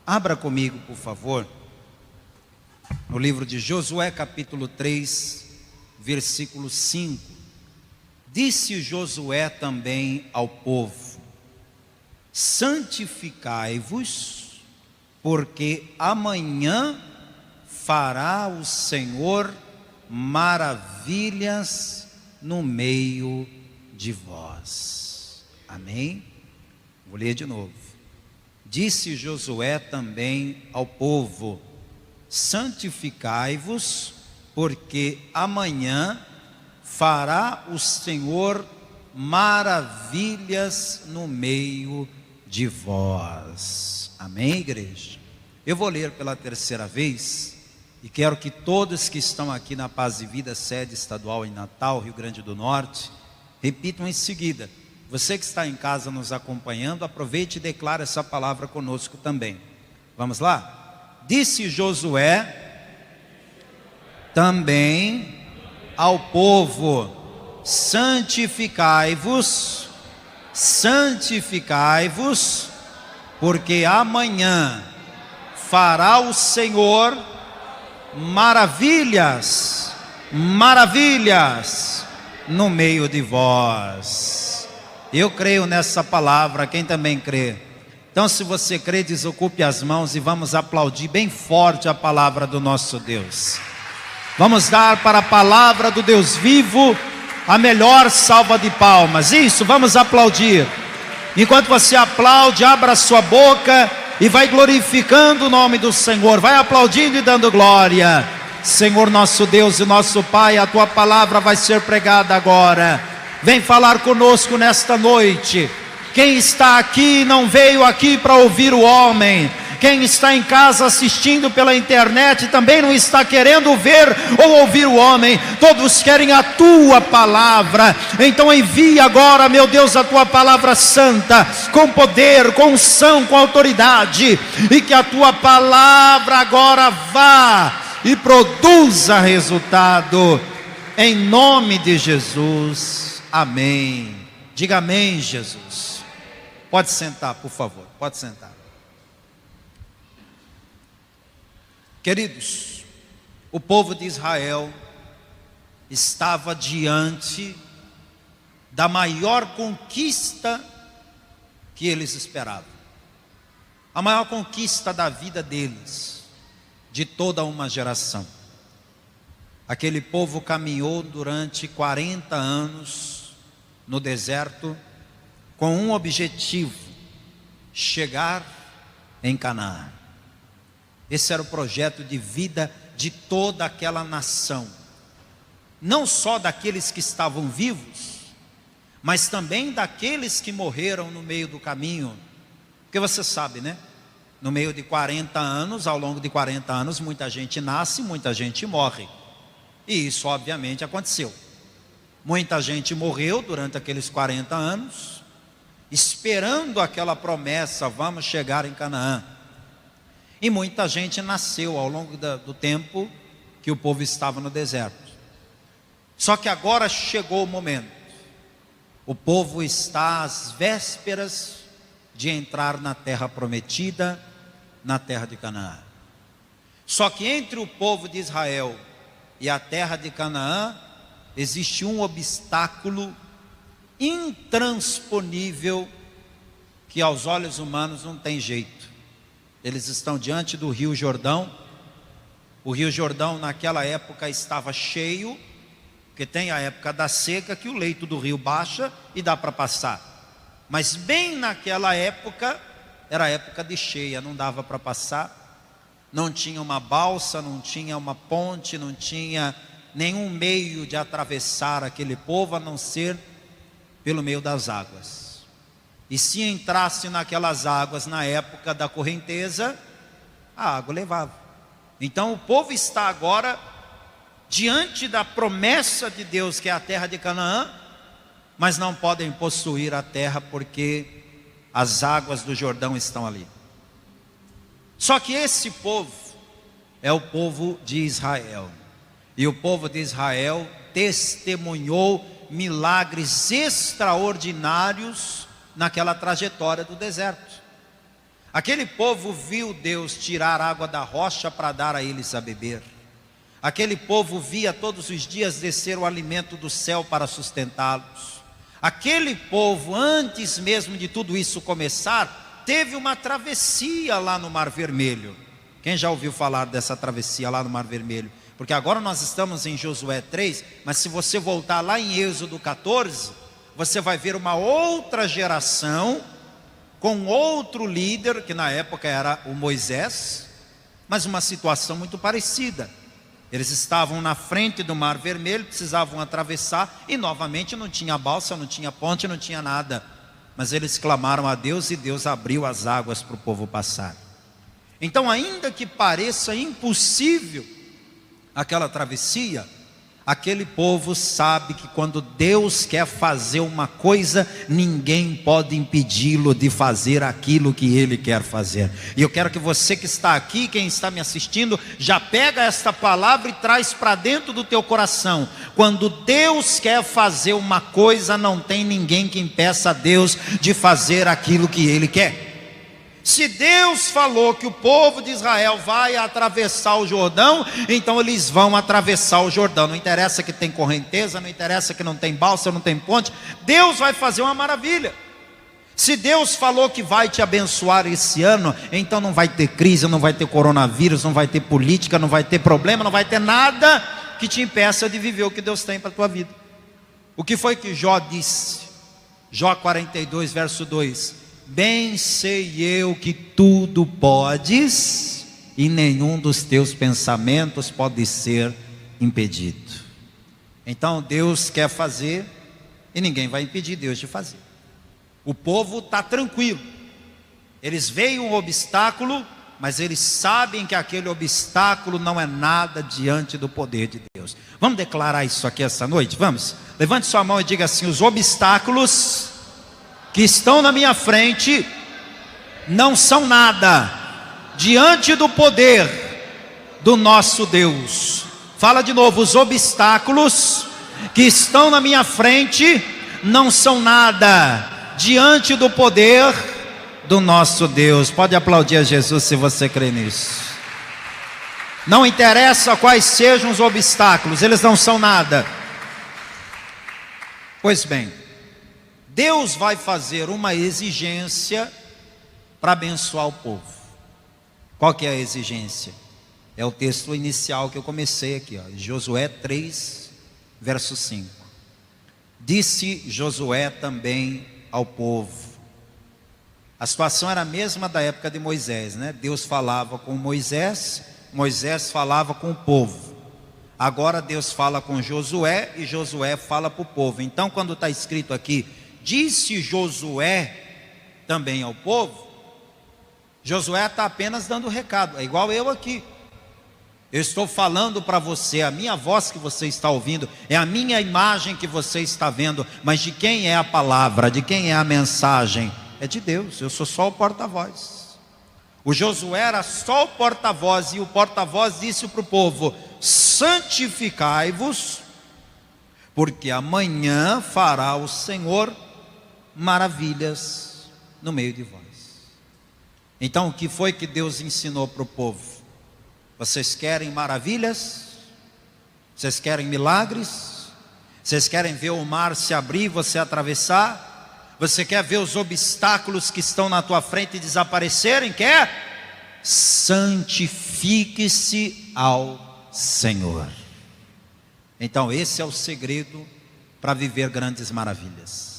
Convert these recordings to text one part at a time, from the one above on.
Abra comigo, por favor, no livro de Josué, capítulo 3, versículo 5. Disse Josué também ao povo: santificai-vos, porque amanhã fará o Senhor maravilhas no meio de vós. Amém? Vou ler de novo. Disse Josué também ao povo: santificai-vos, porque amanhã fará o Senhor maravilhas no meio de vós. Amém, igreja? Eu vou ler pela terceira vez e quero que todos que estão aqui na Paz e Vida, sede estadual em Natal, Rio Grande do Norte, repitam em seguida. Você que está em casa nos acompanhando, aproveite e declare essa palavra conosco também. Vamos lá? Disse Josué também ao povo: santificai-vos, santificai-vos, porque amanhã fará o Senhor maravilhas, maravilhas no meio de vós. Eu creio nessa palavra, quem também crê? Então, se você crê, desocupe as mãos e vamos aplaudir bem forte a palavra do nosso Deus. Vamos dar para a palavra do Deus vivo a melhor salva de palmas. Isso, vamos aplaudir. Enquanto você aplaude, abra sua boca e vai glorificando o nome do Senhor. Vai aplaudindo e dando glória. Senhor nosso Deus e nosso Pai, a tua palavra vai ser pregada agora. Vem falar conosco nesta noite. Quem está aqui não veio aqui para ouvir o homem. Quem está em casa assistindo pela internet também não está querendo ver ou ouvir o homem. Todos querem a tua palavra. Então envia agora, meu Deus, a tua palavra santa, com poder, com unção, com autoridade, e que a tua palavra agora vá e produza resultado, em nome de Jesus. Amém. Diga amém, Jesus. Pode sentar, por favor, pode sentar. Queridos, o povo de Israel estava diante da maior conquista que eles esperavam. A maior conquista da vida deles, de toda uma geração. Aquele povo caminhou durante 40 anos no deserto com um objetivo: chegar em Canaã. Esse era o projeto de vida de toda aquela nação, não só daqueles que estavam vivos, mas também daqueles que morreram no meio do caminho. Porque você sabe, né? No meio de 40 anos, ao longo de 40 anos, muita gente nasce, muita gente morre. E isso obviamente aconteceu. Muita gente morreu durante aqueles 40 anos, esperando aquela promessa: vamos chegar em Canaã. E muita gente nasceu ao longo do tempo que o povo estava no deserto. Só que agora chegou o momento. O povo está às vésperas de entrar na terra prometida, na terra de Canaã. Só que entre o povo de Israel e a terra de Canaã existe um obstáculo intransponível que aos olhos humanos não tem jeito. Eles estão diante do Rio Jordão. O Rio Jordão naquela época estava cheio, porque tem a época da seca que o leito do rio baixa e dá para passar. Mas bem naquela época, era a época de cheia, não dava para passar. Não tinha uma balsa, não tinha uma ponte, não tinha nenhum meio de atravessar aquele povo, a não ser pelo meio das águas. E se entrasse naquelas águas na época da correnteza, a água levava. Então o povo está agora diante da promessa de Deus, que é a terra de Canaã, mas não podem possuir a terra porque as águas do Jordão estão ali. Só que esse povo é o povo de Israel. E o povo de Israel testemunhou milagres extraordinários naquela trajetória do deserto. Aquele povo viu Deus tirar água da rocha para dar a eles a beber. Aquele povo via todos os dias descer o alimento do céu para sustentá-los. Aquele povo, antes mesmo de tudo isso começar, teve uma travessia lá no Mar Vermelho. Quem já ouviu falar dessa travessia lá no Mar Vermelho? Porque agora nós estamos em Josué 3, mas se você voltar lá em Êxodo 14, você vai ver uma outra geração, com outro líder, que na época era o Moisés, mas uma situação muito parecida. Eles estavam na frente do Mar Vermelho, precisavam atravessar, e novamente não tinha balsa, não tinha ponte, não tinha nada. Mas eles clamaram a Deus e Deus abriu as águas para o povo passar. Então, ainda que pareça impossível aquela travessia, aquele povo sabe que quando Deus quer fazer uma coisa, ninguém pode impedi-lo de fazer aquilo que Ele quer fazer. E eu quero que você que está aqui, quem está me assistindo, já pega esta palavra e traz para dentro do teu coração. Quando Deus quer fazer uma coisa, não tem ninguém que impeça a Deus de fazer aquilo que Ele quer. Se Deus falou que o povo de Israel vai atravessar o Jordão, então eles vão atravessar o Jordão. Não interessa que tem correnteza, não interessa que não tem balsa, não tem ponte. Deus vai fazer uma maravilha. Se Deus falou que vai te abençoar esse ano, então não vai ter crise, não vai ter coronavírus, não vai ter política, não vai ter problema, não vai ter nada que te impeça de viver o que Deus tem para a tua vida. O que foi que Jó disse? Jó 42, verso 2: bem sei eu que tudo podes, e nenhum dos teus pensamentos pode ser impedido. Então Deus quer fazer, e ninguém vai impedir Deus de fazer. O povo está tranquilo, eles veem um obstáculo, mas eles sabem que aquele obstáculo não é nada diante do poder de Deus. Vamos declarar isso aqui essa noite? Vamos? Levante sua mão e diga assim: os obstáculos que estão na minha frente não são nada diante do poder do nosso Deus. Fala de novo: os obstáculos que estão na minha frente não são nada diante do poder do nosso Deus. Pode aplaudir a Jesus se você crê nisso. Não interessa quais sejam os obstáculos, eles não são nada. Pois bem, Deus vai fazer uma exigência para abençoar o povo. Qual que é a exigência? É o texto inicial que eu comecei aqui, ó, Josué 3, verso 5. Disse Josué também ao povo. A situação era a mesma da época de Moisés, né? Deus falava com Moisés, Moisés falava com o povo. Agora Deus fala com Josué e Josué fala para o povo. Então, quando está escrito aqui, disse Josué também ao povo, Josué está apenas dando recado. É igual eu aqui. Eu estou falando para você, a minha voz que você está ouvindo, é a minha imagem que você está vendo, mas de quem é a palavra, de quem é a mensagem? É de Deus, eu sou só o porta-voz. O Josué era só o porta-voz, e o porta-voz disse para o povo: santificai-vos, porque amanhã fará o Senhor maravilhas no meio de vós. Então, o que foi que Deus ensinou para o povo? Vocês querem maravilhas? Vocês querem milagres? Vocês querem ver o mar se abrir e você atravessar? Você quer ver os obstáculos que estão na tua frente desaparecerem? Quer? Santifique-se ao Senhor. Então esse é o segredo para viver grandes maravilhas.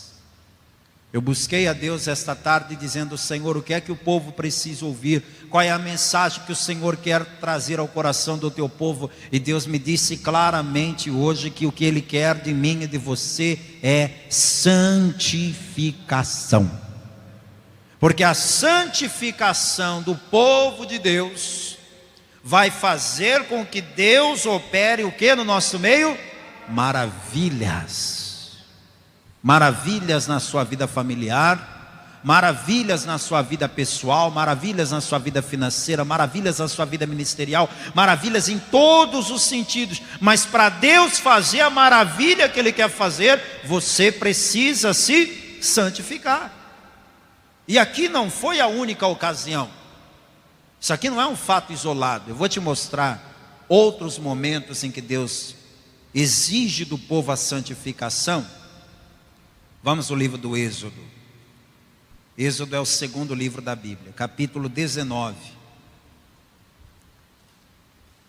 Eu busquei a Deus esta tarde dizendo: Senhor, o que é que o povo precisa ouvir? Qual é a mensagem que o Senhor quer trazer ao coração do teu povo? E Deus me disse claramente hoje que o que Ele quer de mim e de você é santificação. Porque a santificação do povo de Deus vai fazer com que Deus opere o que no nosso meio? Maravilhas. Maravilhas na sua vida familiar, maravilhas na sua vida pessoal, maravilhas na sua vida financeira, maravilhas na sua vida ministerial, maravilhas em todos os sentidos. Mas para Deus fazer a maravilha que Ele quer fazer, você precisa se santificar. E aqui não foi a única ocasião. Isso aqui não é um fato isolado. Eu vou te mostrar outros momentos em que Deus exige do povo a santificação. Vamos ao livro do Êxodo. Êxodo é o segundo livro da Bíblia, capítulo 19.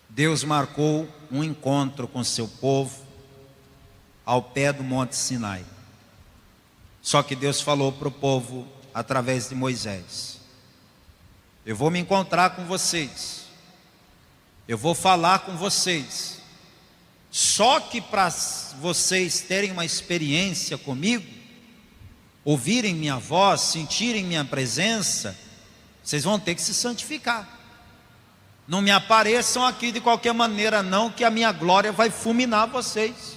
Deus marcou um encontro com seu povo ao pé do Monte Sinai. Só que Deus falou para o povo através de Moisés: eu vou me encontrar com vocês, eu vou falar com vocês, só que para vocês terem uma experiência comigo, ouvirem minha voz, sentirem minha presença, vocês vão ter que se santificar. Não me apareçam aqui de qualquer maneira não, que a minha glória vai fulminar vocês.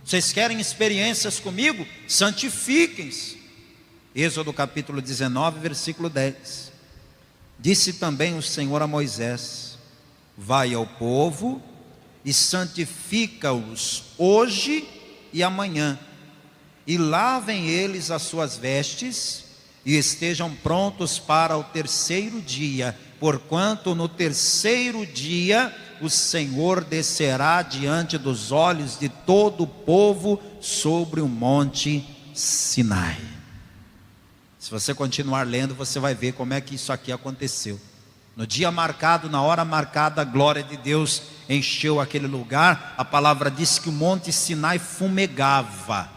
Vocês querem experiências comigo? Santifiquem-se. Êxodo capítulo 19, versículo 10. Disse também o Senhor a Moisés: vai ao povo e santifica-os hoje e amanhã, e lavem eles as suas vestes, e estejam prontos para o terceiro dia, porquanto no terceiro dia o Senhor descerá diante dos olhos de todo o povo sobre o monte Sinai. Se você continuar lendo, você vai ver como é que isso aqui aconteceu. No dia marcado, na hora marcada, a glória de Deus encheu aquele lugar. A palavra diz que o monte Sinai fumegava.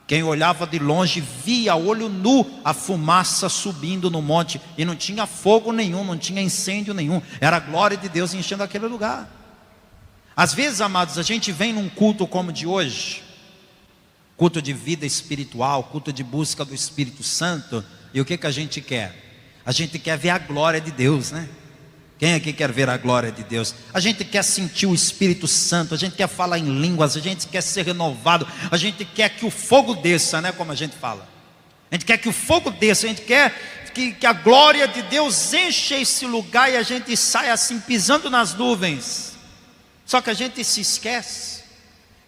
Quem olhava de longe via a olho nu a fumaça subindo no monte, e não tinha fogo nenhum, não tinha incêndio nenhum, era a glória de Deus enchendo aquele lugar. Às vezes, amados, a gente vem num culto como o de hoje, culto de vida espiritual, culto de busca do Espírito Santo, e o que a gente quer? A gente quer ver a glória de Deus, né? Quem aqui quer ver a glória de Deus? A gente quer sentir o Espírito Santo, a gente quer falar em línguas, a gente quer ser renovado, a gente quer que o fogo desça, né? Como a gente fala. A gente quer que o fogo desça, a gente quer que a glória de Deus enche esse lugar e a gente saia assim pisando nas nuvens. Só que a gente se esquece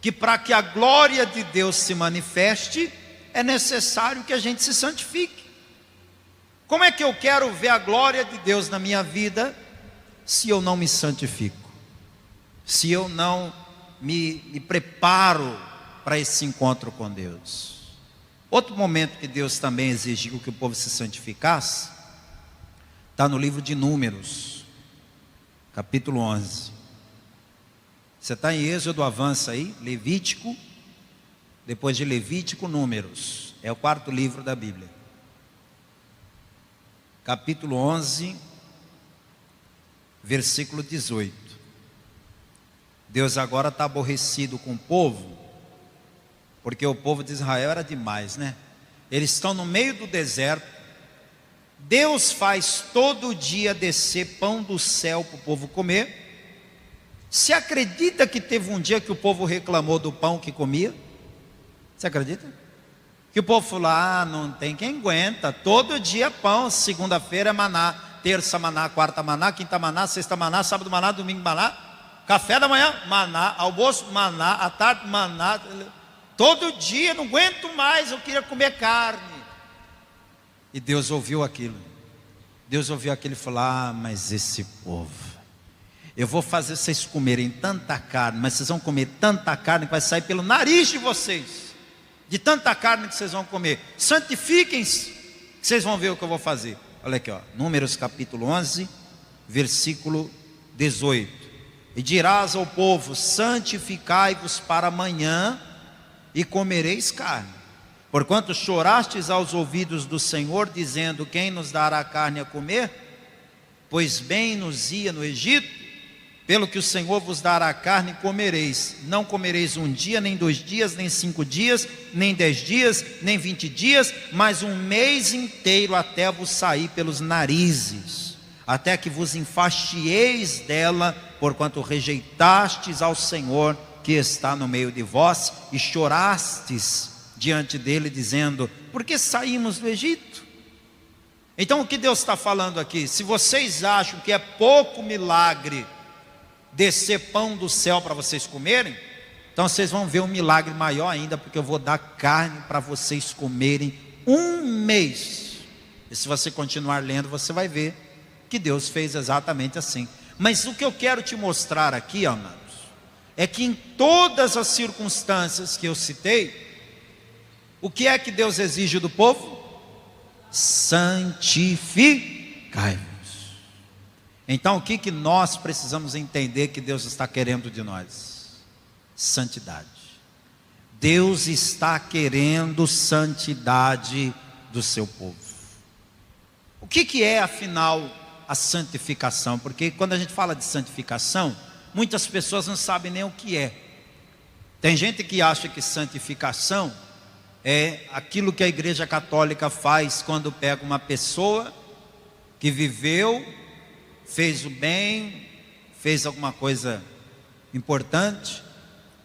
que para que a glória de Deus se manifeste, é necessário que a gente se santifique. Como é que eu quero ver a glória de Deus na minha vida se eu não me santifico? Se eu não me preparo para esse encontro com Deus? Outro momento que Deus também exigiu que o povo se santificasse, está no livro de Números, capítulo 11. Você está em Êxodo, avança aí, Levítico, depois de Levítico, Números, é o quarto livro da Bíblia. Capítulo 11, versículo 18. Deus agora está aborrecido com o povo, porque o povo de Israel era demais, né? Eles estão no meio do deserto. Deus faz todo dia descer pão do céu para o povo comer. Você acredita que teve um dia que o povo reclamou do pão que comia? Você acredita? Que o povo falou: não tem quem aguenta, todo dia pão, segunda-feira é maná, terça maná, quarta maná, quinta maná, sexta maná, sábado maná, domingo maná, café da manhã, maná, almoço, maná, à tarde, maná, todo dia, não aguento mais, eu queria comer carne. E Deus ouviu aquilo. Deus ouviu aquilo e falou: mas esse povo, eu vou fazer vocês comerem tanta carne, mas vocês vão comer tanta carne que vai sair pelo nariz de vocês, de tanta carne que vocês vão comer. Santifiquem-se, que vocês vão ver o que eu vou fazer. Olha aqui, ó, Números capítulo 11, versículo 18. E dirás ao povo: santificai-vos para amanhã, e comereis carne. Porquanto chorastes aos ouvidos do Senhor, dizendo: quem nos dará carne a comer? Pois bem nos ia no Egito. Pelo que o Senhor vos dará carne, comereis. Não comereis um dia, nem 2 dias, nem 5 dias, nem 10 dias, nem 20 dias, mas um mês inteiro, até vos sair pelos narizes, até que vos enfastiéis dela, porquanto rejeitastes ao Senhor que está no meio de vós, e chorastes diante dele, dizendo: por que saímos do Egito? Então o que Deus está falando aqui? Se vocês acham que é pouco milagre descer pão do céu para vocês comerem, então vocês vão ver um milagre maior ainda, porque eu vou dar carne para vocês comerem um mês. E se você continuar lendo, você vai ver que Deus fez exatamente assim. Mas o que eu quero te mostrar aqui, amados, é que em todas as circunstâncias que eu citei, o que é que Deus exige do povo? Santificai-vos. Então o que nós precisamos entender que Deus está querendo de nós? Santidade. Deus está querendo santidade do seu povo. O que é afinal a santificação? Porque quando a gente fala de santificação, muitas pessoas não sabem nem o que é. Tem gente que acha que santificação é aquilo que a Igreja Católica faz quando pega uma pessoa que viveu, fez o bem, fez alguma coisa importante,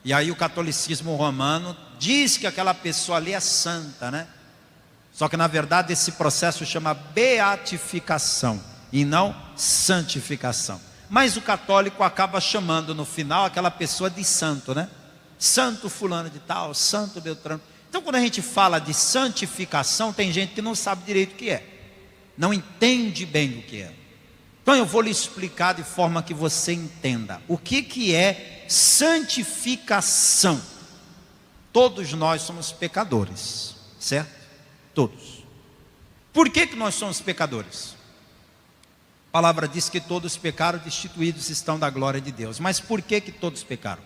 e aí o catolicismo romano diz que aquela pessoa ali é santa, né? Só que na verdade esse processo chama beatificação e não santificação. Mas o católico acaba chamando no final aquela pessoa de santo, né? Santo fulano de tal, santo Beltrano. Então quando a gente fala de santificação, tem gente que não sabe direito o que é, não entende bem o que é. Então eu vou lhe explicar de forma que você entenda o que é santificação. Todos nós somos pecadores, certo? Todos. Por que nós somos pecadores? A palavra diz que todos pecaram, destituídos estão da glória de Deus. Mas por que todos pecaram?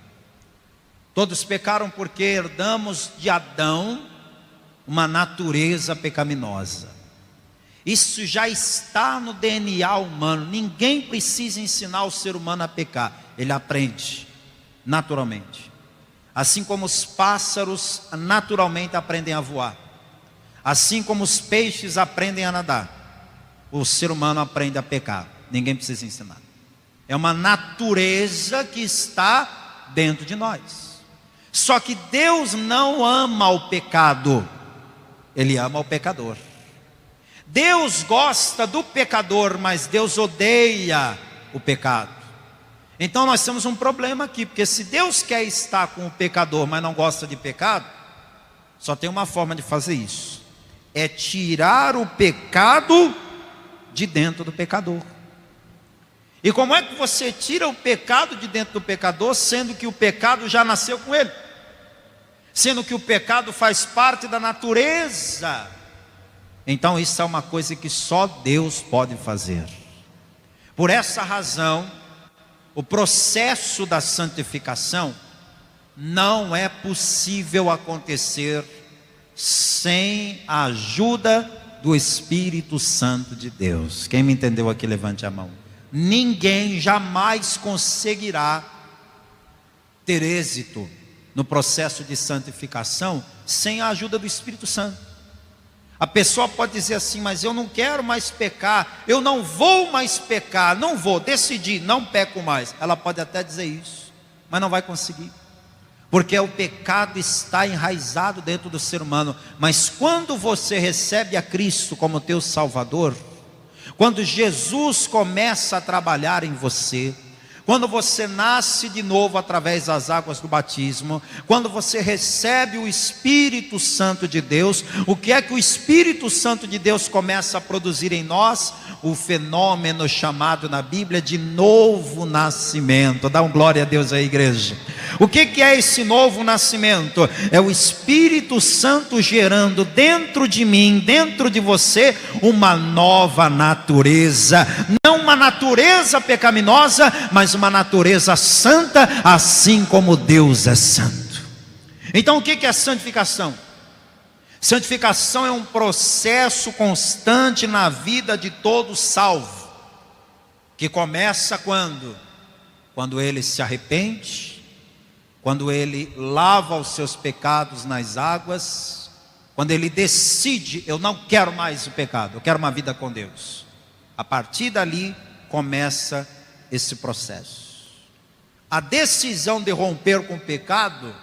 Todos pecaram porque herdamos de Adão uma natureza pecaminosa. Isso já está no DNA humano. Ninguém precisa ensinar o ser humano a pecar. Ele aprende naturalmente. Assim como os pássaros naturalmente aprendem a voar, assim como os peixes aprendem a nadar, o ser humano aprende a pecar. Ninguém precisa ensinar. É uma natureza que está dentro de nós. Só que Deus não ama o pecado, Ele ama o pecador. Deus gosta do pecador, mas Deus odeia o pecado. Então nós temos um problema aqui, porque se Deus quer estar com o pecador, mas não gosta de pecado, só tem uma forma de fazer isso: é tirar o pecado de dentro do pecador. E como é que você tira o pecado de dentro do pecador, sendo que o pecado já nasceu com ele? Sendo que o pecado faz parte da natureza. Então isso é uma coisa que só Deus pode fazer. Por essa razão, o processo da santificação não é possível acontecer sem a ajuda do Espírito Santo de Deus. Quem me entendeu aqui, levante a mão. Ninguém jamais conseguirá ter êxito no processo de santificação sem a ajuda do Espírito Santo. A pessoa pode dizer assim: mas eu não quero mais pecar, eu não vou mais pecar, não vou, decidi, não peco mais. Ela pode até dizer isso, mas não vai conseguir, porque o pecado está enraizado dentro do ser humano. Mas quando você recebe a Cristo como teu Salvador, quando Jesus começa a trabalhar em você, quando você nasce de novo através das águas do batismo, quando você recebe o Espírito Santo de Deus, o que é que o Espírito Santo de Deus começa a produzir em nós? O fenômeno chamado na Bíblia de novo nascimento. Dá um glória a Deus aí, igreja. O que é esse novo nascimento? É o Espírito Santo gerando dentro de mim, dentro de você, uma nova natureza. Não uma natureza pecaminosa, mas uma natureza santa, assim como Deus é santo. Então o que é santificação? Santificação é um processo constante na vida de todo salvo, que começa quando ele se arrepende, quando ele lava os seus pecados nas águas, quando ele decide: eu não quero mais o pecado, eu quero uma vida com Deus. A partir dali começa esse processo. A decisão de romper com o pecado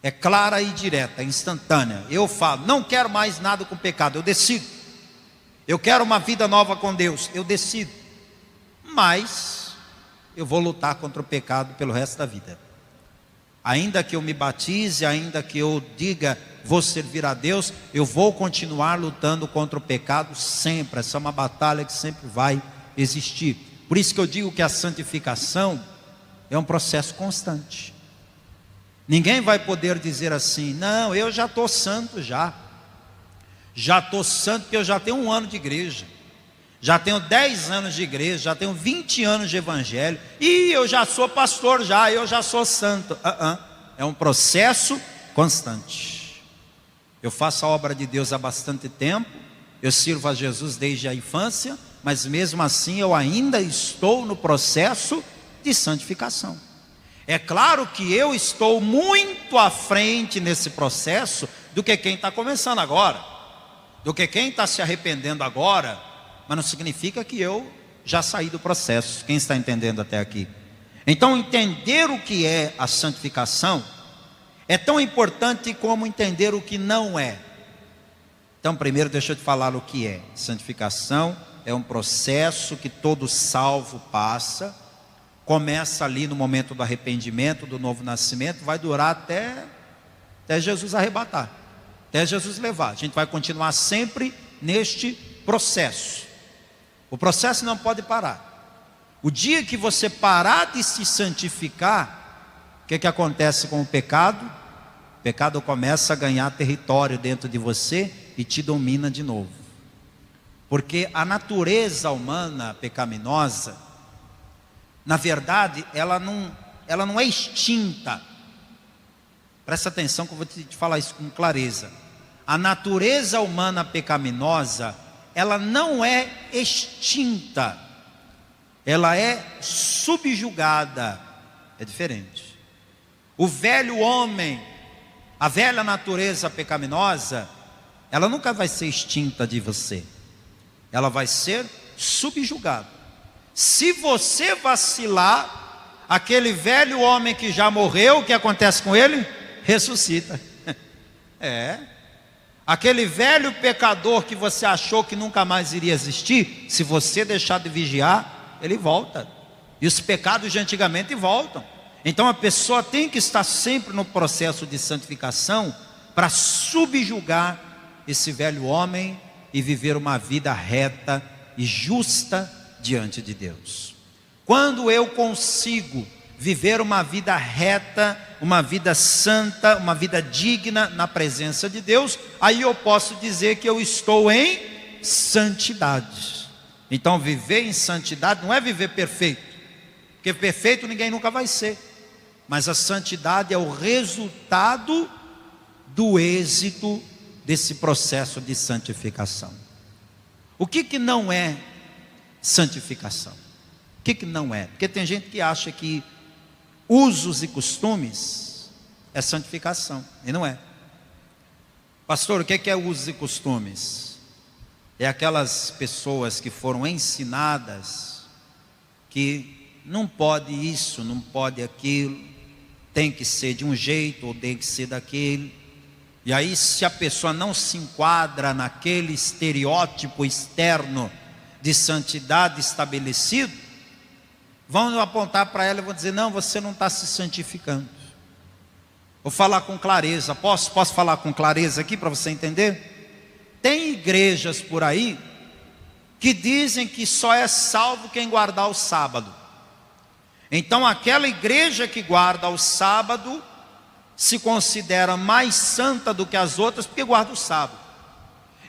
é clara e direta, é instantânea. Eu falo: não quero mais nada com o pecado, eu decido. Eu quero uma vida nova com Deus, eu decido. Mas eu vou lutar contra o pecado pelo resto da vida. Ainda que eu me batize, ainda que eu diga vou servir a Deus, eu vou continuar lutando contra o pecado sempre. Essa é uma batalha que sempre vai existir. Por isso que eu digo que a santificação é um processo constante. Ninguém vai poder dizer assim: não, eu já estou santo já estou santo porque eu já tenho 1 ano de igreja, já tenho 10 anos de igreja, já tenho 20 anos de evangelho, e eu já sou pastor eu já sou santo. É um processo constante. Eu faço a obra de Deus há bastante tempo, eu sirvo a Jesus desde a infância, mas mesmo assim eu ainda estou no processo de santificação. É claro que eu estou muito à frente nesse processo do que quem está começando agora, do que quem está se arrependendo agora, mas não significa que eu já saí do processo. Quem está entendendo até aqui? Então, entender o que é a santificação é tão importante como entender o que não é. Então, primeiro deixa eu te falar o que é. Santificação é um processo que todo salvo passa. Começa ali no momento do arrependimento, do novo nascimento, vai durar até Jesus arrebatar, até Jesus levar. A gente vai continuar sempre neste processo. O processo não pode parar. O dia que você parar de se santificar, o que acontece com o pecado? O pecado começa a ganhar território dentro de você e te domina de novo. Porque a natureza humana pecaminosa, na verdade, ela não é extinta. Presta atenção que eu vou te falar isso com clareza. A natureza humana pecaminosa, ela não é extinta, ela é subjugada. É diferente. O velho homem, a velha natureza pecaminosa, ela nunca vai ser extinta de você, ela vai ser subjugada. Se você vacilar, aquele velho homem que já morreu, o que acontece com ele? Ressuscita. Aquele velho pecador que você achou que nunca mais iria existir, se você deixar de vigiar, ele volta. E os pecados de antigamente voltam. Então a pessoa tem que estar sempre no processo de santificação para subjugar esse velho homem e viver uma vida reta e justa diante de Deus. Quando eu consigo viver uma vida reta, uma vida santa, uma vida digna na presença de Deus, aí eu posso dizer que eu estou em santidade. Então viver em santidade não é viver perfeito, porque perfeito ninguém nunca vai ser, mas a santidade é o resultado do êxito desse processo de santificação. O que não é santificação? O que não é? Porque tem gente que acha que usos e costumes é santificação, e não é. Pastor, o que é usos e costumes? É aquelas pessoas que foram ensinadas que não pode isso, não pode aquilo, tem que ser de um jeito ou tem que ser daquele. E aí, se a pessoa não se enquadra naquele estereótipo externo de santidade estabelecido, vão apontar para ela e vão dizer: não, você não está se santificando. Vou falar com clareza. Posso falar com clareza aqui para você entender? Tem igrejas por aí que dizem que só é salvo quem guardar o sábado. Então aquela igreja que guarda o sábado se considera mais santa do que as outras porque guarda o sábado.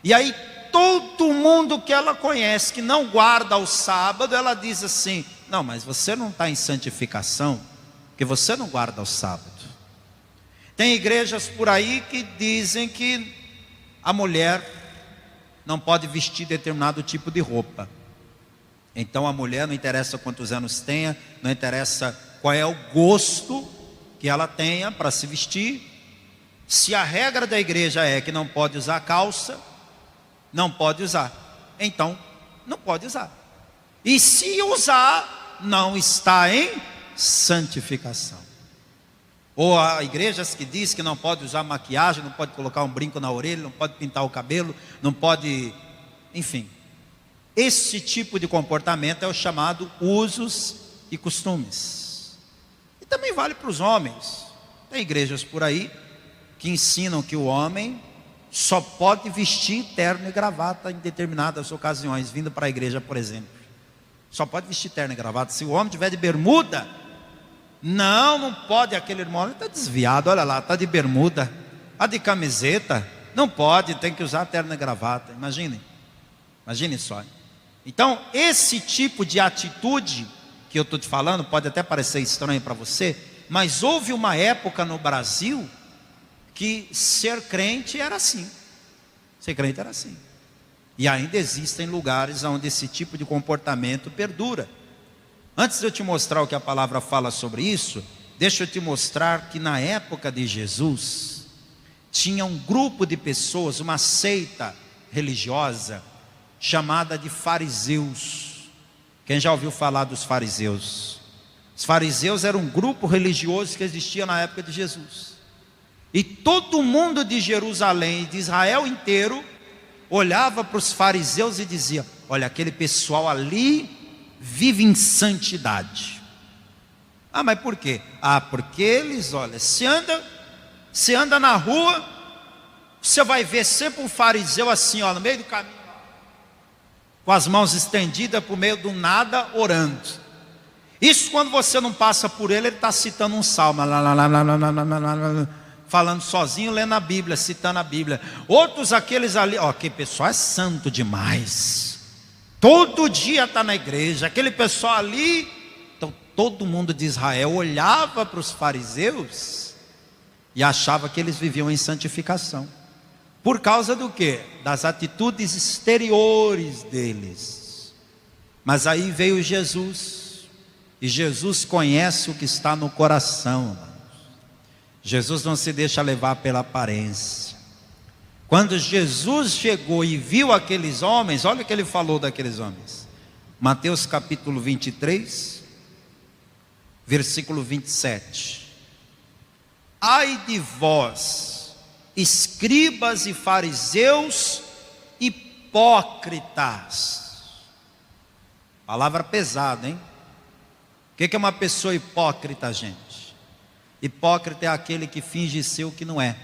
E aí todo mundo que ela conhece que não guarda o sábado, ela diz assim: não, mas você não está em santificação porque você não guarda o sábado. Tem igrejas por aí que dizem que a mulher não pode vestir determinado tipo de roupa. Então a mulher, não interessa quantos anos tenha, não interessa qual é o gosto que ela tenha para se vestir, se a regra da igreja é que não pode usar calça, não pode usar, então não pode usar. E se usar, não está em santificação. Ou há igrejas que diz que não pode usar maquiagem, não pode colocar um brinco na orelha, não pode pintar o cabelo, não pode, enfim, Esse tipo de comportamento é o chamado usos e costumes. E também vale para os homens. Tem igrejas por aí que ensinam que o homem só pode vestir terno e gravata em determinadas ocasiões, vindo para a igreja, por exemplo. Só pode vestir terno e gravata. Se o homem tiver de bermuda, não pode. Aquele irmão está desviado, olha lá, está de bermuda, está de camiseta, não pode, tem que usar terno e gravata. Imaginem só. Então, esse tipo de atitude que eu estou te falando, pode até parecer estranho para você, mas houve uma época no Brasil que ser crente era assim. Ser crente era assim. E ainda existem lugares onde esse tipo de comportamento perdura. Antes de eu te mostrar o que a palavra fala sobre isso, deixa eu te mostrar que na época de Jesus, tinha um grupo de pessoas, uma seita religiosa, chamada de fariseus. Quem já ouviu falar dos fariseus? Os fariseus eram um grupo religioso que existia na época de Jesus. E todo mundo de Jerusalém e de Israel inteiro olhava para os fariseus e dizia: olha, aquele pessoal ali vive em santidade. Ah, mas por quê? Ah, porque eles, olha, você anda na rua, você vai ver sempre um fariseu assim, ó, no meio do caminho, com as mãos estendidas para o meio do nada, orando. Isso quando você não passa por ele está citando um salmo, falando sozinho, lendo a Bíblia, citando a Bíblia. Outros, aqueles ali, ó, aquele pessoal é santo demais, todo dia está na igreja. Aquele pessoal ali. Então todo mundo de Israel olhava para os fariseus e achava que eles viviam em santificação. Por causa do quê? Das atitudes exteriores deles. Mas aí veio Jesus. E Jesus conhece o que está no coração, irmãos. Jesus não se deixa levar pela aparência. Quando Jesus chegou e viu aqueles homens, olha o que ele falou daqueles homens. Mateus capítulo 23, versículo 27. Ai de vós, escribas e fariseus hipócritas. Palavra pesada, hein? O que é uma pessoa hipócrita, gente? Hipócrita é aquele que finge ser o que não é.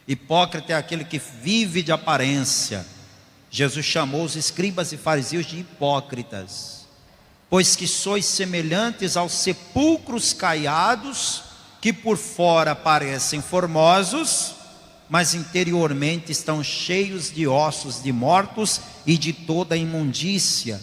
Hipócrita é aquele que vive de aparência. Jesus chamou os escribas e fariseus de hipócritas, pois que sois semelhantes aos sepulcros caiados, que por fora parecem formosos, mas interiormente estão cheios de ossos de mortos e de toda imundícia.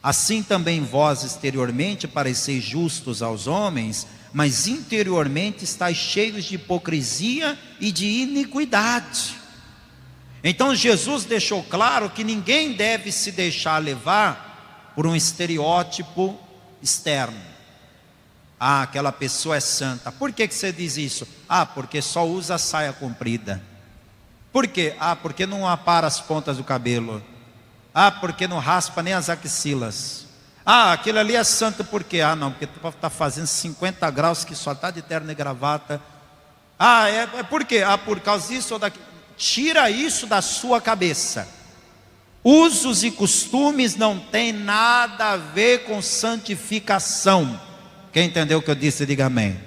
Assim também vós exteriormente pareceis justos aos homens, mas interiormente estáis cheios de hipocrisia e de iniquidade. Então Jesus deixou claro que ninguém deve se deixar levar por um estereótipo externo. Ah, aquela pessoa é santa. Por que você diz isso? Ah, porque só usa saia comprida. Por quê? Ah, porque não apara as pontas do cabelo. Ah, porque não raspa nem as axilas. Ah, aquele ali é santo por quê? Ah, não, porque está fazendo 50 graus que só está de terno e gravata. Ah, é por quê? Ah, por causa disso ou daquilo. Tira isso da sua cabeça. Usos e costumes não tem nada a ver com santificação. Quem entendeu o que eu disse, diga amém.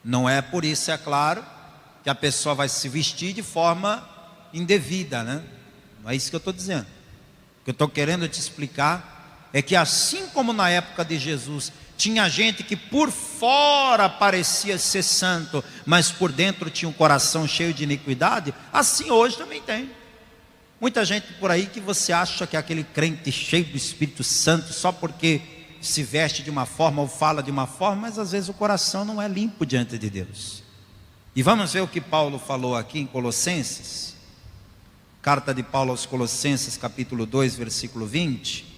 Não é por isso, é claro, que a pessoa vai se vestir de forma indevida, né? Não é isso que eu estou dizendo. O que eu estou querendo te explicar é que assim como na época de Jesus tinha gente que por fora parecia ser santo, mas por dentro tinha um coração cheio de iniquidade, assim hoje também tem. Muita gente por aí que você acha que é aquele crente cheio do Espírito Santo só porque se veste de uma forma ou fala de uma forma, mas às vezes o coração não é limpo diante de Deus. E vamos ver o que Paulo falou aqui em Colossenses. Carta de Paulo aos Colossenses, capítulo 2, versículo 20.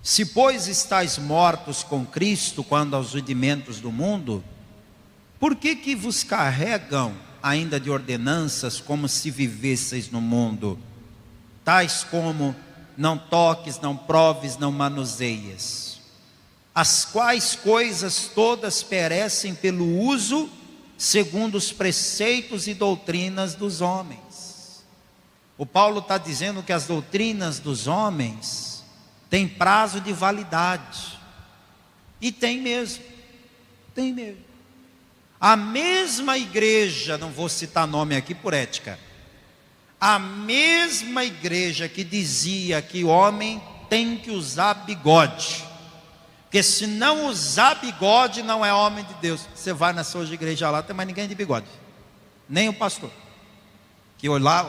Se pois estáis mortos com Cristo quando aos rudimentos do mundo, por que vos carregam ainda de ordenanças como se vivesseis no mundo? Tais como, não toques, não proves, não manuseias. As quais coisas todas perecem pelo uso segundo os preceitos e doutrinas dos homens. O Paulo está dizendo que as doutrinas dos homens têm prazo de validade. E tem mesmo. Tem mesmo. A mesma igreja, não vou citar nome aqui por ética, a mesma igreja que dizia que o homem tem que usar bigode, porque se não usar bigode não é homem de Deus. Você vai na sua igreja lá, não tem mais ninguém de bigode, nem o pastor, que lá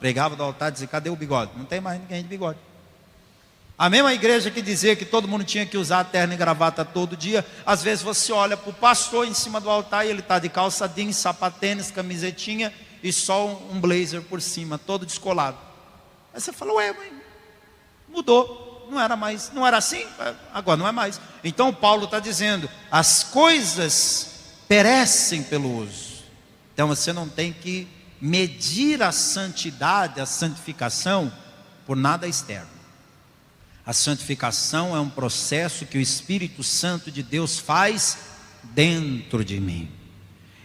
pregava do altar e dizia, cadê o bigode? Não tem mais ninguém de bigode. A mesma igreja que dizia que todo mundo tinha que usar terno e gravata todo dia, às vezes você olha para o pastor em cima do altar e ele está de calça jeans, sapatênis, camisetinha e só um blazer por cima, todo descolado. Aí você fala, ué, mas mudou, não era mais, não era assim, agora não é mais. Então Paulo está dizendo, as coisas perecem pelo uso. Então você não tem que medir a santidade, a santificação, por nada externo. A santificação é um processo que o Espírito Santo de Deus faz dentro de mim.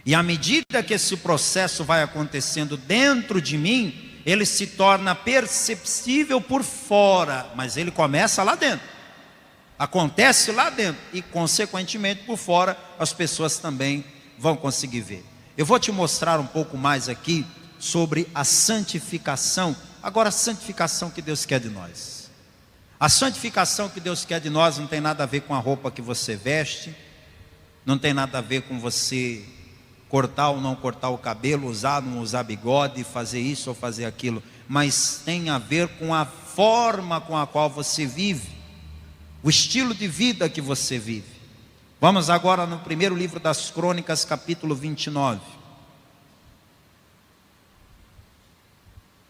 E à medida que esse processo vai acontecendo dentro de mim, ele se torna perceptível por fora, mas ele começa lá dentro. Acontece lá dentro e consequentemente por fora as pessoas também vão conseguir ver. Eu vou te mostrar um pouco mais aqui sobre a santificação. Agora, a santificação que Deus quer de nós. A santificação que Deus quer de nós não tem nada a ver com a roupa que você veste, não tem nada a ver com você cortar ou não cortar o cabelo, usar ou não usar bigode, fazer isso ou fazer aquilo, mas tem a ver com a forma com a qual você vive, o estilo de vida que você vive. Vamos agora no primeiro livro das Crônicas, capítulo 29.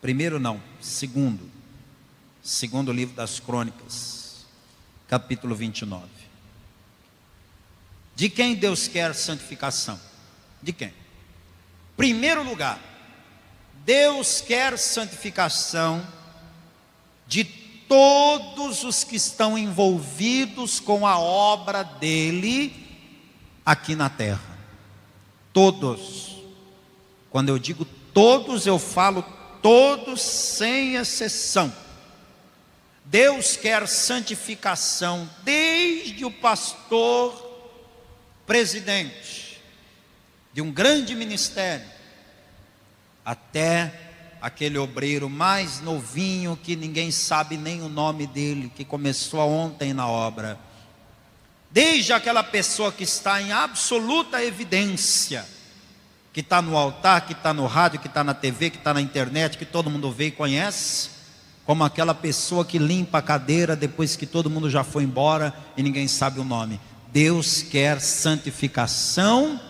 Primeiro não, segundo livro das Crônicas, capítulo 29. De quem Deus quer santificação? De quem? Primeiro lugar, Deus quer santificação de todos os que estão envolvidos com a obra dele aqui na terra. Todos. Quando eu digo todos, eu falo todos sem exceção. Deus quer santificação desde o pastor presidente de um grande ministério até aquele obreiro mais novinho que ninguém sabe nem o nome dele, que começou ontem na obra, desde aquela pessoa que está em absoluta evidência, que está no altar, que está no rádio, que está na TV, que está na internet, que todo mundo vê e conhece, como aquela pessoa que limpa a cadeira depois que todo mundo já foi embora e ninguém sabe o nome. Deus quer santificação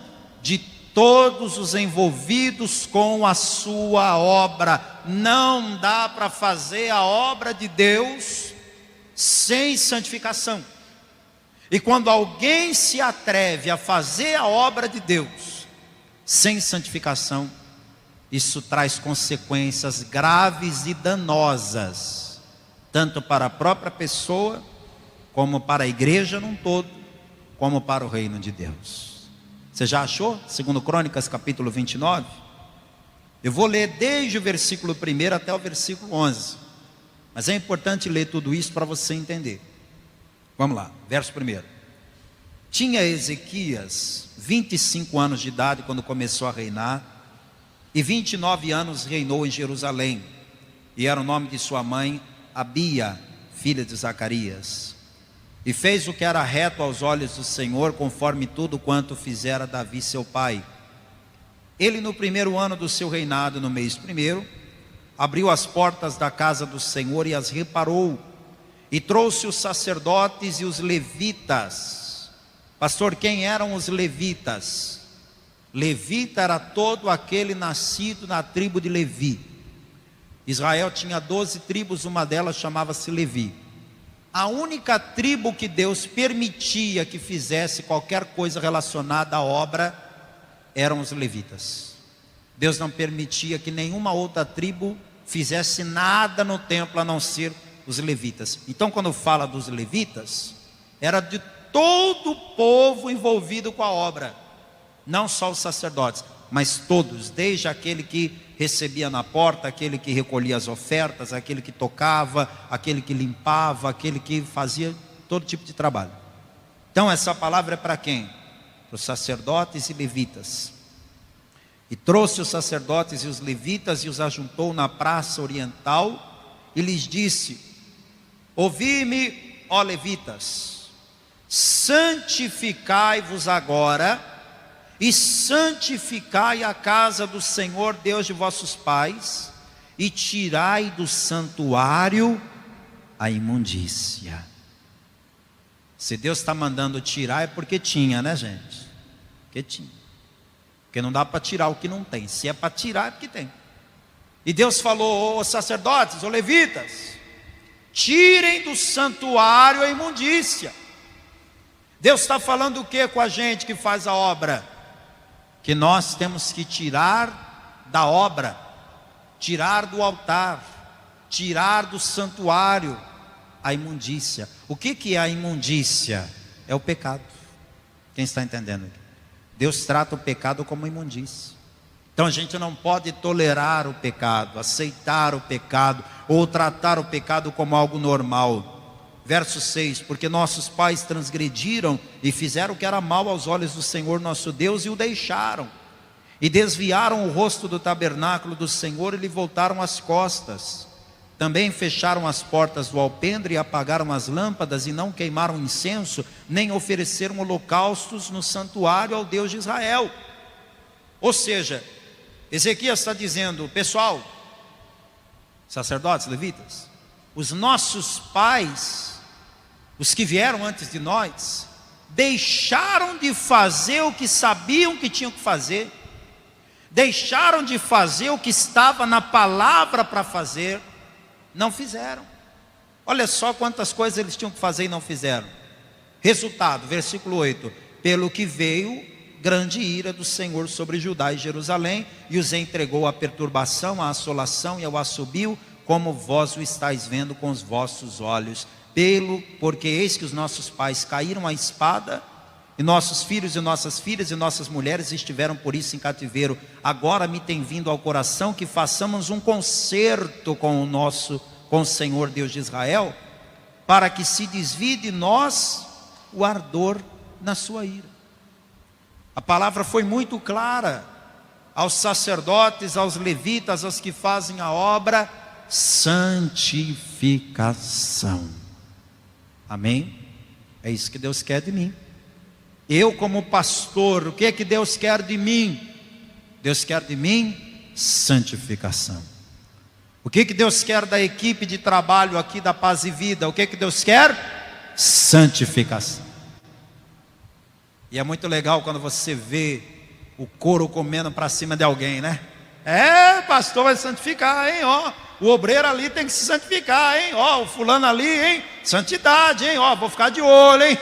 de todos os envolvidos com a sua obra. Não dá para fazer a obra de Deus sem santificação. E quando alguém se atreve a fazer a obra de Deus sem santificação, isso traz consequências graves e danosas, tanto para a própria pessoa, como para a igreja num todo, como para o reino de Deus. Você já achou? 2 Crônicas capítulo 29. Eu vou ler desde o versículo 1 até o versículo 11. Mas é importante ler tudo isso para você entender. Vamos lá, verso 1. Tinha Ezequias 25 anos de idade quando começou a reinar, e 29 anos reinou em Jerusalém, e era o nome de sua mãe Abia, filha de Zacarias. E fez o que era reto aos olhos do Senhor, conforme tudo quanto fizera Davi seu pai. Ele no primeiro ano do seu reinado, no mês primeiro, abriu as portas da casa do Senhor e as reparou, e trouxe os sacerdotes e os levitas. Pastor, quem eram os levitas? Levita era todo aquele nascido na tribo de Levi. Israel tinha 12 tribos, uma delas chamava-se Levi. A única tribo que Deus permitia que fizesse qualquer coisa relacionada à obra eram os levitas. Deus não permitia que nenhuma outra tribo fizesse nada no templo a não ser os levitas. Então, quando fala dos levitas, era de todo o povo envolvido com a obra, não só os sacerdotes. mas todos, desde aquele que recebia na porta, aquele que recolhia as ofertas, aquele que tocava, aquele que limpava, aquele que fazia todo tipo de trabalho. Então essa palavra é para quem? Para os sacerdotes e levitas. E trouxe os sacerdotes e os levitas e os ajuntou na praça oriental e lhes disse: ouvi-me, ó levitas, santificai-vos agora e santificai a casa do Senhor Deus de vossos pais e tirai do santuário a imundícia. Se Deus está mandando tirar é porque tinha, né, gente? Porque tinha. Porque não dá para tirar o que não tem. Se é para tirar é porque tem. E Deus falou: ô sacerdotes, ô levitas, tirem do santuário a imundícia. Deus está falando o que com a gente que faz a obra? Que nós temos que tirar da obra, tirar do altar, tirar do santuário a imundícia. O que é a imundícia? É o pecado. Quem está entendendo aqui? Deus trata o pecado como imundícia. Então a gente não pode tolerar o pecado, aceitar o pecado, ou tratar o pecado como algo normal. Verso 6: porque nossos pais transgrediram e fizeram o que era mal aos olhos do Senhor nosso Deus e o deixaram, e desviaram o rosto do tabernáculo do Senhor e lhe voltaram as costas. Também fecharam as portas do alpendre e apagaram as lâmpadas e não queimaram incenso, nem ofereceram holocaustos no santuário ao Deus de Israel. Ou seja, Ezequias está dizendo: pessoal, sacerdotes, levitas, os nossos pais, os que vieram antes de nós, deixaram de fazer o que sabiam que tinham que fazer, deixaram de fazer o que estava na palavra para fazer, não fizeram. Olha só quantas coisas eles tinham que fazer e não fizeram. Resultado, versículo 8: pelo que veio grande ira do Senhor sobre Judá e Jerusalém, e os entregou à perturbação, à assolação e ao assobio, como vós o estáis vendo com os vossos olhos. Porque eis que os nossos pais caíram à espada, e nossos filhos e nossas filhas e nossas mulheres estiveram por isso em cativeiro. Agora me tem vindo ao coração que façamos um concerto com o Senhor Deus de Israel, para que se desvie de nós o ardor na sua ira. A palavra foi muito clara aos sacerdotes, aos levitas, aos que fazem a obra: santificação. Amém? É isso que Deus quer de mim. Eu como pastor, o que é que Deus quer de mim? Deus quer de mim santificação. O que é que Deus quer da equipe de trabalho aqui da Paz e Vida? O que é que Deus quer? Santificação. E é muito legal quando você vê o couro comendo para cima de alguém, né? Pastor vai santificar, hein? Ó, o obreiro ali tem que se santificar, hein? Ó, o fulano ali, hein? Santidade, hein? Ó, vou ficar de olho, hein?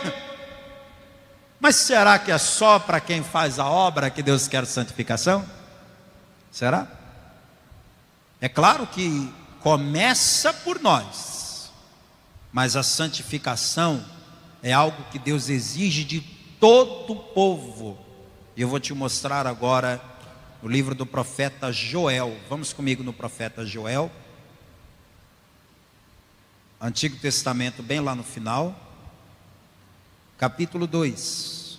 Mas será que é só para quem faz a obra que Deus quer santificação? Será? É claro que começa por nós, mas a santificação é algo que Deus exige de todo o povo. E eu vou te mostrar agora o livro do profeta Joel. Vamos comigo no profeta Joel, Antigo Testamento, bem lá no final, capítulo 2.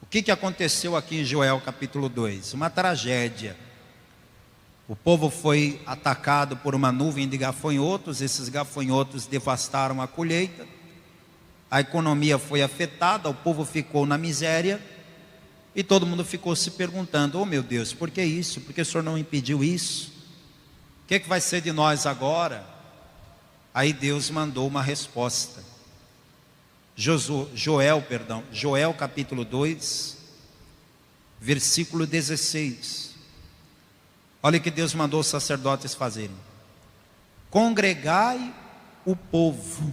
O que aconteceu aqui em Joel capítulo 2? Uma tragédia. O povo foi atacado por uma nuvem de gafanhotos. Esses gafanhotos devastaram a colheita, a economia foi afetada, o povo ficou na miséria, e todo mundo ficou se perguntando: oh meu Deus, por que isso? Por que o Senhor não impediu isso? O que vai ser de nós agora? Aí Deus mandou uma resposta. Joel capítulo 2, versículo 16. Olha o que Deus mandou os sacerdotes fazerem: congregai o povo,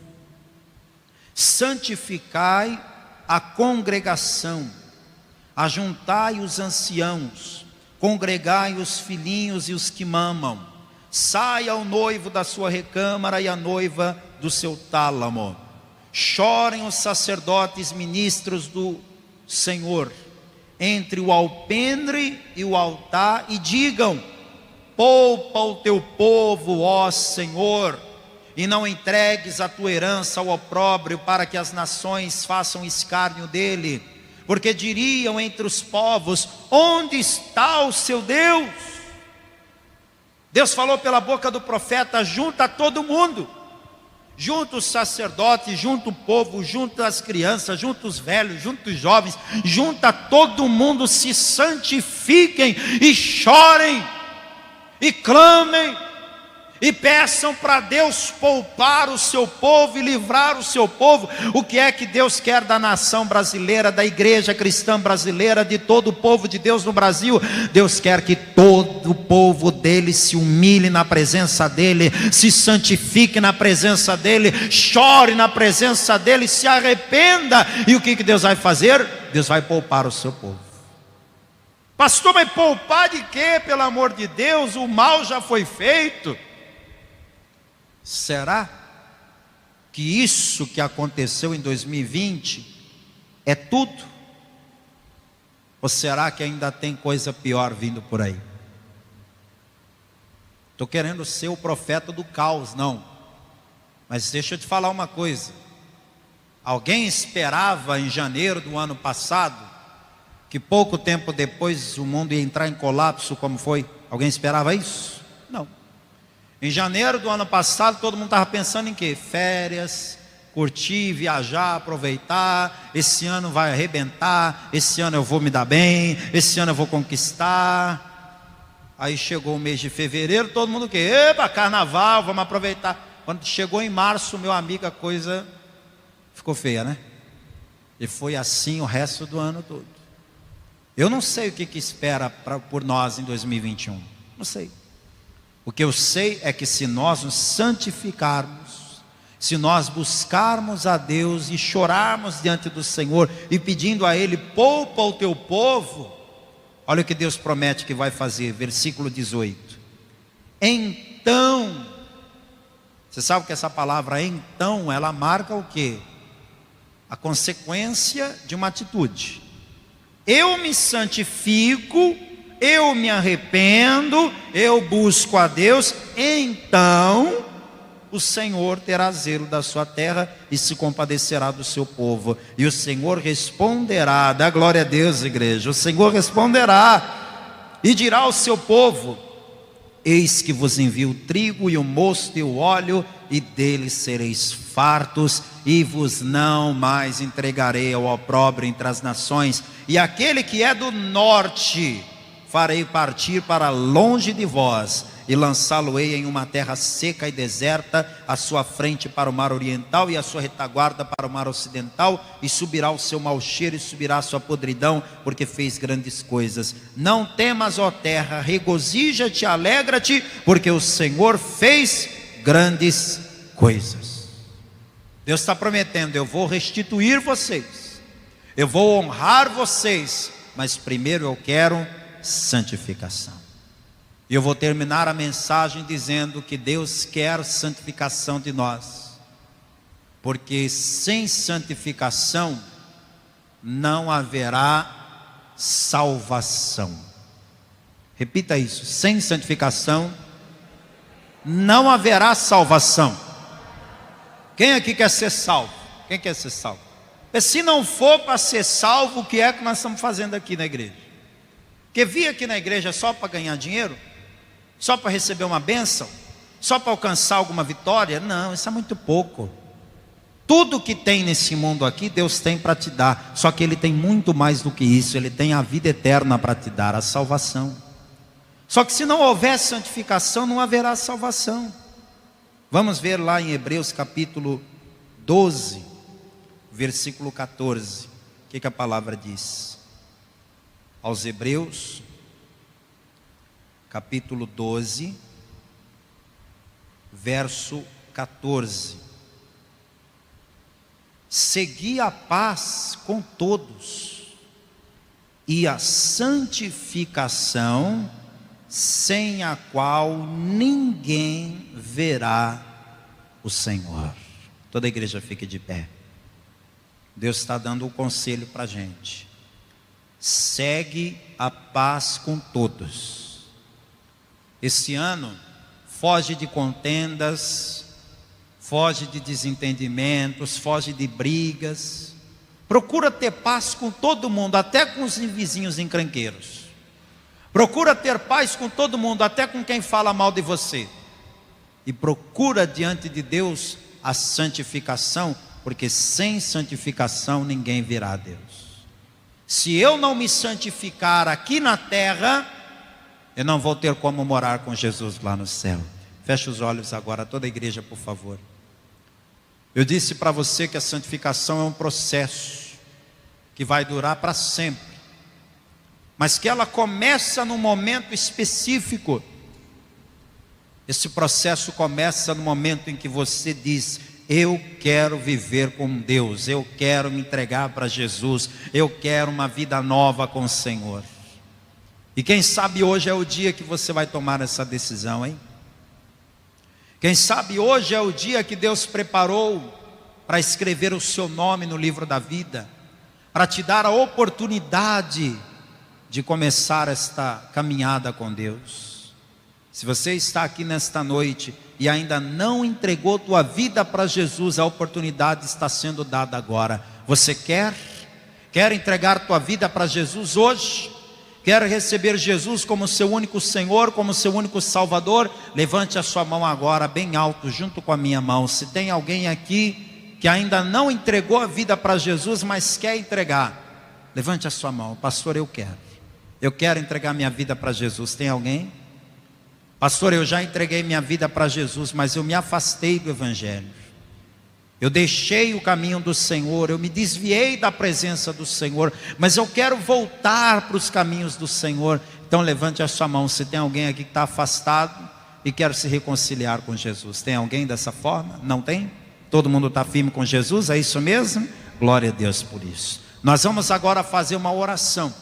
santificai a congregação, ajuntai os anciãos, congregai os filhinhos e os que mamam, saia o noivo da sua recâmara e a noiva do seu tálamo, chorem os sacerdotes ministros do Senhor, entre o alpendre e o altar e digam: poupa o teu povo, ó Senhor, e não entregues a tua herança ao opróbrio, para que as nações façam escárnio dele, porque diriam entre os povos: onde está o seu Deus? Deus falou pela boca do profeta: junta todo mundo, junta os sacerdotes, junta o povo, junta as crianças, junta os velhos, junta os jovens, junta todo mundo, se santifiquem e chorem e clamem e peçam para Deus poupar o seu povo e livrar o seu povo. O que é que Deus quer da nação brasileira, da igreja cristã brasileira, de todo o povo de Deus no Brasil? Deus quer que todo o povo dele se humilhe na presença dele, se santifique na presença dele, chore na presença dele, se arrependa. E o que Deus vai fazer? Deus vai poupar o seu povo. Pastor, mas poupar de quê? Pelo amor de Deus, o mal já foi feito. Será que isso que aconteceu em 2020 é tudo? Ou será que ainda tem coisa pior vindo por aí? Estou querendo ser o profeta do caos, não. Mas deixa eu te falar uma coisa. Alguém esperava em janeiro do ano passado que pouco tempo depois o mundo ia entrar em colapso como foi? Alguém esperava isso? Não. Em janeiro do ano passado, todo mundo estava pensando em quê? Férias, curtir, viajar, aproveitar. Esse ano vai arrebentar, esse ano eu vou me dar bem, esse ano eu vou conquistar. Aí chegou o mês de fevereiro, todo mundo o quê? Epa, carnaval, vamos aproveitar. Quando chegou em março, meu amigo, a coisa ficou feia, né? E foi assim o resto do ano todo. Eu não sei o que espera por nós em 2021. Não sei. O que eu sei é que se nós nos santificarmos, se nós buscarmos a Deus e chorarmos diante do Senhor e pedindo a Ele: poupa o teu povo, olha o que Deus promete que vai fazer, versículo 18. Então, você sabe que essa palavra então, ela marca o quê? A consequência de uma atitude. Eu me santifico, eu me arrependo, eu busco a Deus, então o Senhor terá zelo da sua terra e se compadecerá do seu povo. E o Senhor responderá, dá glória a Deus, igreja. O Senhor responderá e dirá ao seu povo: eis que vos envio o trigo e o mosto e o óleo, e deles sereis fartos, e vos não mais entregarei ao opróbrio entre as nações. E aquele que é do norte farei partir para longe de vós, e lançá-lo-ei em uma terra seca e deserta, a sua frente para o mar oriental e a sua retaguarda para o mar ocidental, e subirá o seu mau cheiro e subirá a sua podridão, porque fez grandes coisas. Não temas, ó terra, regozija-te, alegra-te, porque o Senhor fez grandes coisas. Deus está prometendo: eu vou restituir vocês, eu vou honrar vocês, mas primeiro eu quero santificação. E eu vou terminar a mensagem dizendo que Deus quer santificação de nós, porque sem santificação não haverá salvação. Repita isso: sem santificação não haverá salvação. Quem aqui quer ser salvo? Quem quer ser salvo? E se não for para ser salvo, o que é que nós estamos fazendo aqui na igreja? Porque vir aqui na igreja só para ganhar dinheiro? Só para receber uma bênção? Só para alcançar alguma vitória? Não, isso é muito pouco. Tudo que tem nesse mundo aqui, Deus tem para te dar. Só que Ele tem muito mais do que isso. Ele tem a vida eterna para te dar, a salvação. Só que se não houver santificação, não haverá salvação. Vamos ver lá em Hebreus capítulo 12, versículo 14. O que a palavra diz? Aos Hebreus, capítulo 12, verso 14. Segui a paz com todos e a santificação, sem a qual ninguém verá o Senhor. Toda a igreja fique de pé. Deus está dando um conselho para a gente. segue a paz com todos. Esse ano, foge de contendas, foge de desentendimentos, foge de brigas. Procura ter paz com todo mundo, até com os vizinhos encrenqueiros. Procura ter paz com todo mundo, até com quem fala mal de você. E procura diante de Deus a santificação, porque sem santificação ninguém virá a Deus. Se eu não me santificar aqui na terra, eu não vou ter como morar com Jesus lá no céu. Feche os olhos agora, toda a igreja, por favor. Eu disse para você que a santificação é um processo que vai durar para sempre, mas que ela começa num momento específico. Esse processo começa no momento em que você diz: eu quero viver com Deus, eu quero me entregar para Jesus, eu quero uma vida nova com o Senhor. E quem sabe hoje é o dia que você vai tomar essa decisão, hein? Quem sabe hoje é o dia que Deus preparou para escrever o seu nome no livro da vida, para te dar a oportunidade de começar esta caminhada com Deus. Se você está aqui nesta noite e ainda não entregou tua vida para Jesus, a oportunidade está sendo dada agora. Você quer entregar tua vida para Jesus hoje? Quer receber Jesus como seu único Senhor, como seu único Salvador? Levante a sua mão agora, bem alto, junto com a minha mão. Se tem alguém aqui que ainda não entregou a vida para Jesus, mas quer entregar, levante a sua mão. Pastor, eu quero entregar minha vida para Jesus. Tem alguém? Pastor, eu já entreguei minha vida para Jesus, mas eu me afastei do Evangelho. Eu deixei o caminho do Senhor, eu me desviei da presença do Senhor, mas eu quero voltar para os caminhos do Senhor. Então levante a sua mão, se tem alguém aqui que está afastado e quer se reconciliar com Jesus. Tem alguém dessa forma? Não tem? Todo mundo está firme com Jesus, é isso mesmo? Glória a Deus por isso. Nós vamos agora fazer uma oração.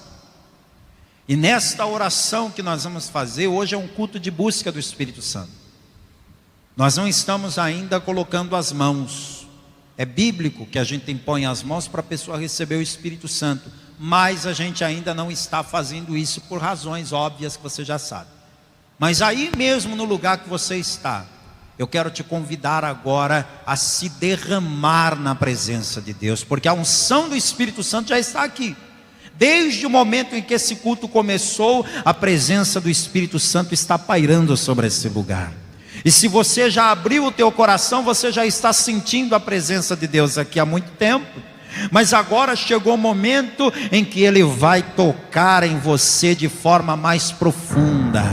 E nesta oração que nós vamos fazer, hoje é um culto de busca do Espírito Santo. Nós não estamos ainda colocando as mãos. É bíblico que a gente impõe as mãos para a pessoa receber o Espírito Santo, mas a gente ainda não está fazendo isso por razões óbvias que você já sabe. Mas aí mesmo no lugar que você está, eu quero te convidar agora a se derramar na presença de Deus, porque a unção do Espírito Santo já está aqui. Desde o momento em que esse culto começou, a presença do Espírito Santo está pairando sobre esse lugar. E se você já abriu o teu coração, você já está sentindo a presença de Deus aqui há muito tempo. Mas agora chegou o momento em que Ele vai tocar em você de forma mais profunda.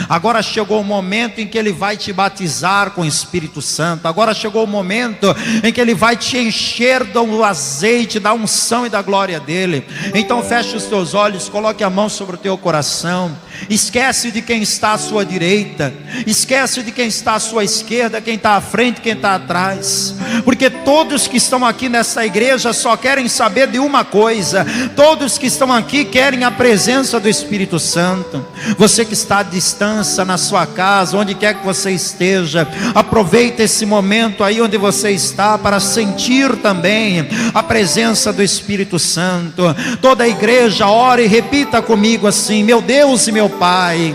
Agora chegou o momento em que Ele vai te batizar com o Espírito Santo. Agora chegou o momento em que Ele vai te encher do azeite, da unção e da glória dEle. Então feche os teus olhos, coloque a mão sobre o teu coração. Esquece de quem está à sua direita, esquece de quem está à sua esquerda, quem está à frente, quem está atrás, porque todos que estão aqui nessa igreja só querem saber de uma coisa: todos que estão aqui querem a presença do Espírito Santo. Você que está à distância, na sua casa, onde quer que você esteja, aproveita esse momento aí onde você está para sentir também a presença do Espírito Santo. Toda a igreja ore e repita comigo assim: meu Deus e meu Pai,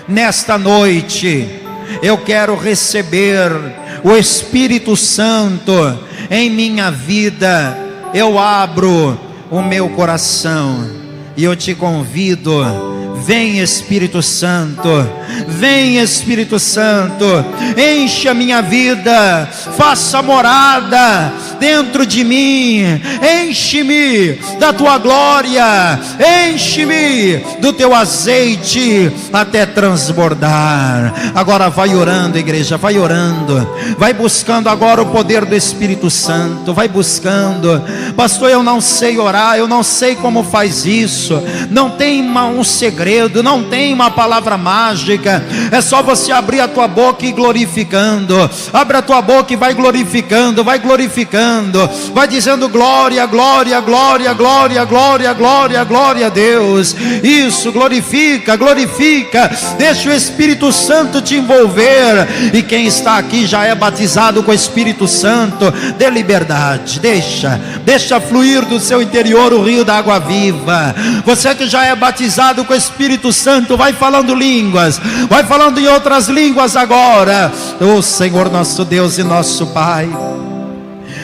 nesta noite eu quero receber o Espírito Santo em minha vida. Eu abro o meu coração e eu te convido: vem Espírito Santo, vem Espírito Santo, enche a minha vida, faça morada dentro de mim, enche-me da tua glória, enche-me do teu azeite até transbordar. Agora vai orando, igreja, vai orando, vai buscando agora o poder do Espírito Santo, vai buscando. Pastor, eu não sei orar, eu não sei como faz isso, não tem um segredo. segredo, não tem uma palavra mágica. É só você abrir a tua boca e ir glorificando. Abre a tua boca e vai glorificando, vai glorificando, vai dizendo glória, glória, glória, glória, glória, glória, glória a Deus. Isso, glorifica, glorifica. Deixa o Espírito Santo te envolver. E quem está aqui já é batizado com o Espírito Santo, dê liberdade, deixa fluir do seu interior o rio da água viva. Você que já é batizado com o Espírito Santo, vai falando línguas, vai falando em outras línguas agora. Oh Senhor, nosso Deus e nosso Pai,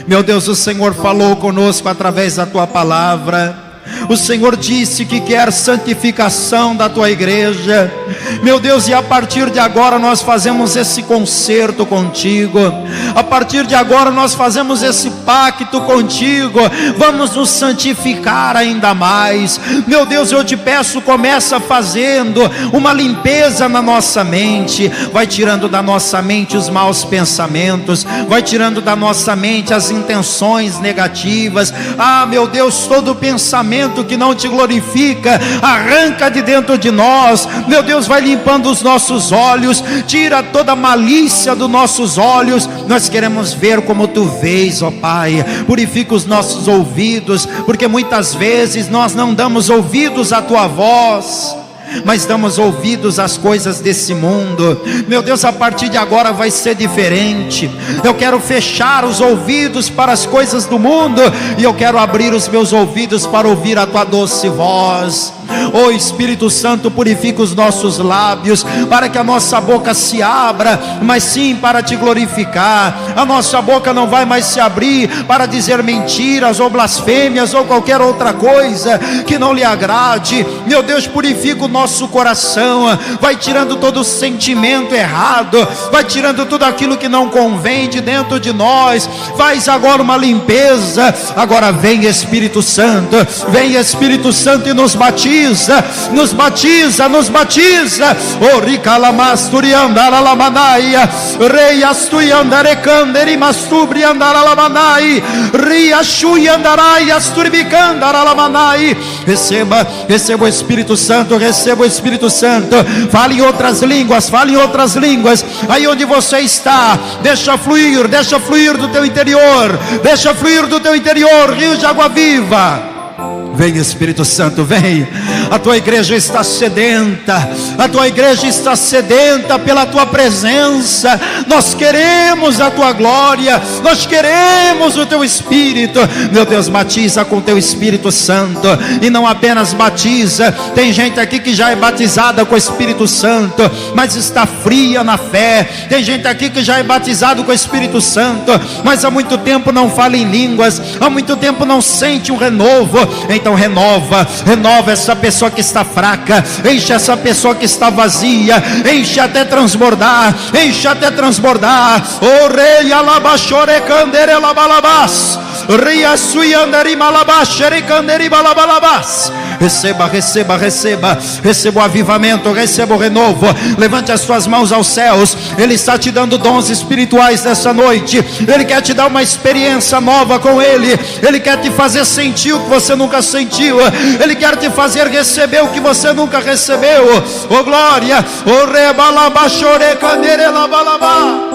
meu Deus, o Senhor falou conosco através da tua palavra. O Senhor disse que quer santificação da tua igreja, meu Deus, e a partir de agora nós fazemos esse concerto contigo, a partir de agora nós fazemos esse pacto contigo, vamos nos santificar ainda mais. Meu Deus, eu te peço, começa fazendo uma limpeza na nossa mente, vai tirando da nossa mente os maus pensamentos, vai tirando da nossa mente as intenções negativas. Ah, meu Deus, todo pensamento que não te glorifica, arranca de dentro de nós. Meu Deus, vai limpando os nossos olhos, tira toda a malícia dos nossos olhos. Nós queremos ver como tu vês, ó Pai. Purifica os nossos ouvidos, porque muitas vezes nós não damos ouvidos à tua voz, mas damos ouvidos às coisas desse mundo. Meu Deus, a partir de agora vai ser diferente. Eu quero fechar os ouvidos para as coisas do mundo, e eu quero abrir os meus ouvidos para ouvir a tua doce voz. Oh Espírito Santo, purifica os nossos lábios, para que a nossa boca se abra, mas sim para te glorificar. A nossa boca não vai mais se abrir para dizer mentiras ou blasfêmias ou qualquer outra coisa que não lhe agrade. Meu Deus, purifica o nosso coração, vai tirando todo o sentimento errado, vai tirando tudo aquilo que não convém de dentro de nós. Faz agora uma limpeza. Agora vem Espírito Santo, vem Espírito Santo e nos batiza, nos batiza, nos batiza. O ricalamastori andara lamanaia, rei astui andare canderi mastubri andara lamanai, riachui andarai asturbicandara lamanai. Receba, receba o Espírito Santo, receba o Espírito Santo. Fale em outras línguas, fale em outras línguas. Aí onde você está, deixa fluir do teu interior, deixa fluir do teu interior rio de água viva. Vem Espírito Santo, vem. A tua igreja está sedenta, a tua igreja está sedenta pela tua presença. Nós queremos a tua glória, nós queremos o teu Espírito. Meu Deus, batiza com o teu Espírito Santo, e não apenas batiza. Tem gente aqui que já é batizada com o Espírito Santo, mas está fria na fé. Tem gente aqui que já é batizado com o Espírito Santo, mas há muito tempo não fala em línguas, há muito tempo não sente um renovo. Então renova essa pessoa que está fraca, enche essa pessoa que está vazia, enche até transbordar, enche até transbordar. O rei alabachore candere labalabas, ria suianderi malabachere canderi balabalabas. Receba, receba, receba, receba o avivamento, receba o renovo. Levante as suas mãos aos céus. Ele está te dando dons espirituais nessa noite. Ele quer te dar uma experiência nova com Ele. Ele quer te fazer sentir o que você nunca sentiu. Ele quer te fazer receber o que você nunca recebeu. Oh glória, oh rebalabachore canere labalabá.